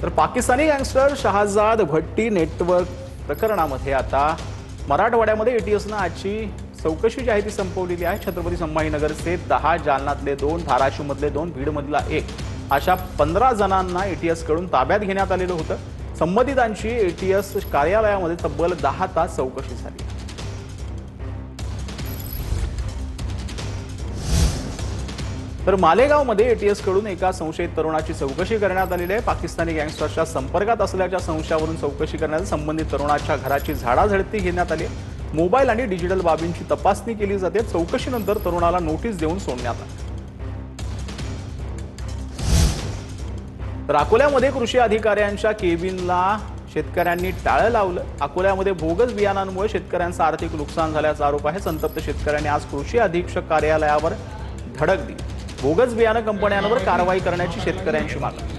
तर पाकिस्तानी गँगस्टर शहाजाद भट्टी नेटवर्क प्रकरणामध्ये आता मराठवाड्यामध्ये एटीएसनं आजची चौकशी जी आहे ती संपवलेली आहे। छत्रपती संभाजीनगरचे 10, जालन्यातले 2, धाराशिवमधले 2, बीडमधला 1 अशा 15 जणांना एटीएस कडून ताब्यात घेण्यात आलेलं होतं। संबंधितांची एटीएस कार्यालयामध्ये तब्बल 10 तास चौकशी झाली। तर मालेगावमध्ये एटीएस कडून एका संशयित तरुणाची चौकशी करण्यात आलेली आहे। पाकिस्तानी गँगस्टरच्या संपर्कात असल्याच्या संशयावरून चौकशी करण्यात संबंधित तरुणाच्या घराची झाडाझडती घेण्यात आली। मोबाईल आणि डिजिटल बाबींची तपासणी केली जाते। चौकशीनंतर तरुणाला नोटीस देऊन सोडण्यात आलं। तर अकोल्यामध्ये कृषी अधिकाऱ्यांच्या केबिनला शेतकऱ्यांनी टाळं लावलं। अकोल्यामध्ये बोगस बियाणांमुळे शेतकऱ्यांचं आर्थिक नुकसान झाल्याचा आरोप आहे। संतप्त शेतकऱ्यांनी आज कृषी अधीक्षक कार्यालयावर धडक दिली। बोगस बियाणं कंपन्यांवर कारवाई करण्याची शेतकऱ्यांची मागणी।